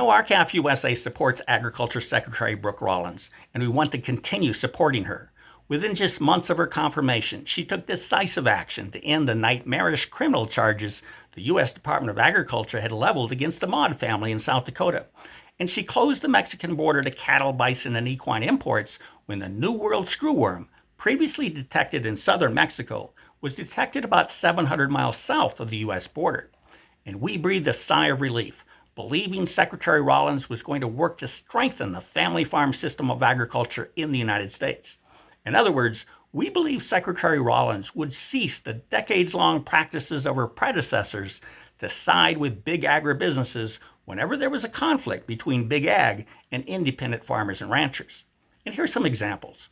RCAF USA supports Agriculture Secretary Brooke Rollins, and we want to continue supporting her. Within just months of her confirmation, she took decisive action to end the nightmarish criminal charges the U.S. Department of Agriculture had leveled against the Maude family in South Dakota. And she closed the Mexican border to cattle, bison, and equine imports when the New World Screwworm, previously detected in southern Mexico, was detected about 700 miles south of the U.S. border. And we breathed a sigh of relief, believing Secretary Rollins was going to work to strengthen the family farm system of agriculture in the United States. In other words, we believe Secretary Rollins would cease the decades-long practices of her predecessors to side with big agribusinesses whenever there was a conflict between big ag and independent farmers and ranchers. And here's some examples.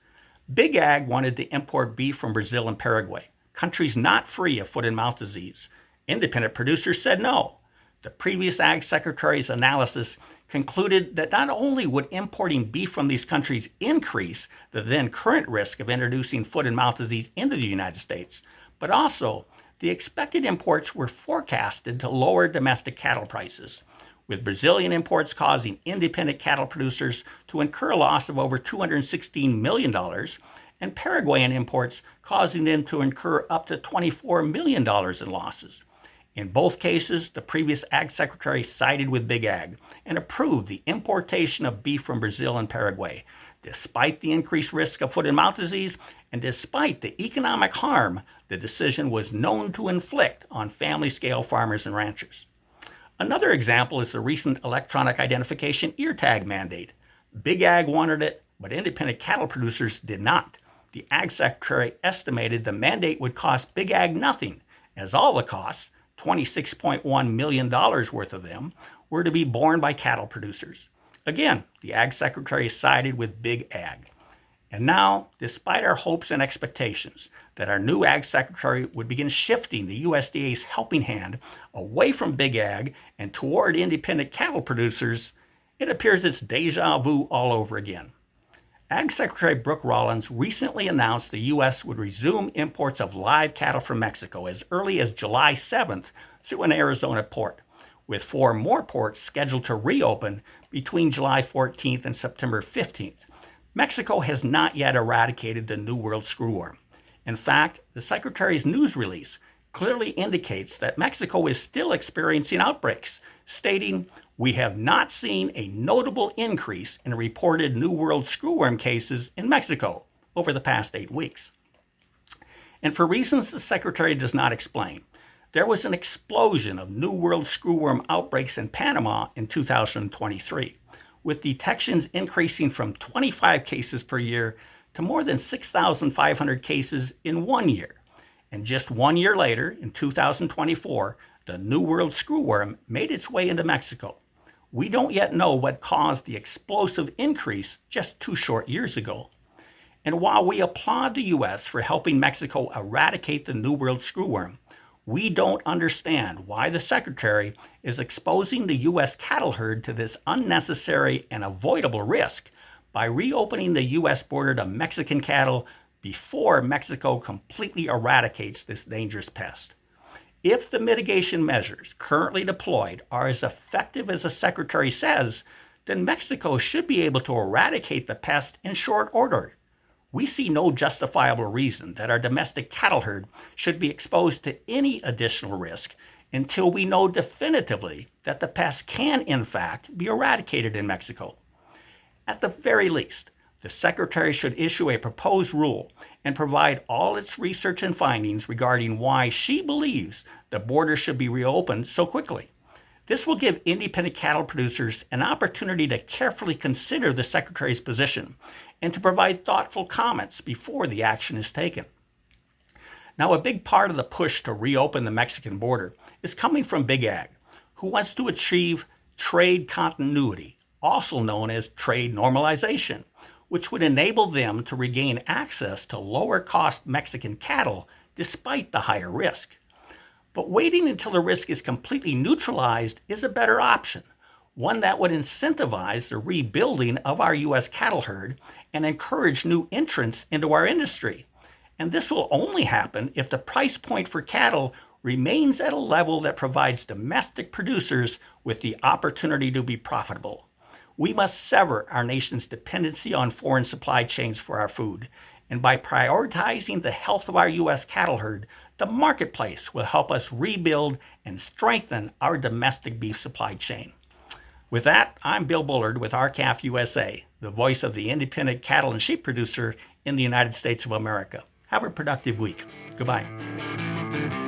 Big ag wanted to import beef from Brazil and Paraguay, countries not free of foot and mouth disease. Independent producers said no. The previous Ag Secretary's analysis concluded that not only would importing beef from these countries increase the then current risk of introducing foot and mouth disease into the United States, but also the expected imports were forecasted to lower domestic cattle prices, with Brazilian imports causing independent cattle producers to incur a loss of over $216 million, and Paraguayan imports causing them to incur up to $24 million in losses. In both cases, the previous Ag Secretary sided with Big Ag and approved the importation of beef from Brazil and Paraguay, despite the increased risk of foot and mouth disease and despite the economic harm the decision was known to inflict on family-scale farmers and ranchers. Another example is the recent electronic identification ear tag mandate. Big Ag wanted it, but independent cattle producers did not. The Ag Secretary estimated the mandate would cost Big Ag nothing, as all the costs, $26.1 million worth of them, were to be borne by cattle producers. Again, the Ag Secretary sided with Big Ag. And now, despite our hopes and expectations that our new Ag Secretary would begin shifting the USDA's helping hand away from Big Ag and toward independent cattle producers, it appears it's deja vu all over again. Ag Secretary Brooke Rollins recently announced the U.S. would resume imports of live cattle from Mexico as early as July 7th through an Arizona port, with 4 more ports scheduled to reopen between July 14th and September 15th. Mexico has not yet eradicated the New World Screwworm. In fact, the Secretary's news release clearly indicates that Mexico is still experiencing outbreaks, stating, "We have not seen a notable increase in reported New World Screwworm cases in Mexico over the past 8 weeks." And for reasons the Secretary does not explain, there was an explosion of New World Screwworm outbreaks in Panama in 2023, with detections increasing from 25 cases per year to more than 6,500 cases in 1 year. And just 1 year later, in 2024, the New World Screwworm made its way into Mexico. We don't yet know what caused the explosive increase just 2 short years ago. And while we applaud the U.S. for helping Mexico eradicate the New World Screwworm, we don't understand why the Secretary is exposing the U.S. cattle herd to this unnecessary and avoidable risk by reopening the U.S. border to Mexican cattle before Mexico completely eradicates this dangerous pest. If the mitigation measures currently deployed are as effective as the Secretary says, then Mexico should be able to eradicate the pest in short order. We see no justifiable reason that our domestic cattle herd should be exposed to any additional risk until we know definitively that the pest can, in fact, be eradicated in Mexico. At the very least, the Secretary should issue a proposed rule and provide all its research and findings regarding why she believes the border should be reopened so quickly. This will give independent cattle producers an opportunity to carefully consider the Secretary's position and to provide thoughtful comments before the action is taken. Now, a big part of the push to reopen the Mexican border is coming from Big Ag, who wants to achieve trade continuity, also known as trade normalization, which would enable them to regain access to lower-cost Mexican cattle despite the higher risk. But waiting until the risk is completely neutralized is a better option, one that would incentivize the rebuilding of our U.S. cattle herd and encourage new entrants into our industry. And this will only happen if the price point for cattle remains at a level that provides domestic producers with the opportunity to be profitable. We must sever our nation's dependency on foreign supply chains for our food, and by prioritizing the health of our U.S. cattle herd, the marketplace will help us rebuild and strengthen our domestic beef supply chain. With that, I'm Bill Bullard with RCAF USA, the voice of the independent cattle and sheep producer in the United States of America. Have a productive week. Goodbye.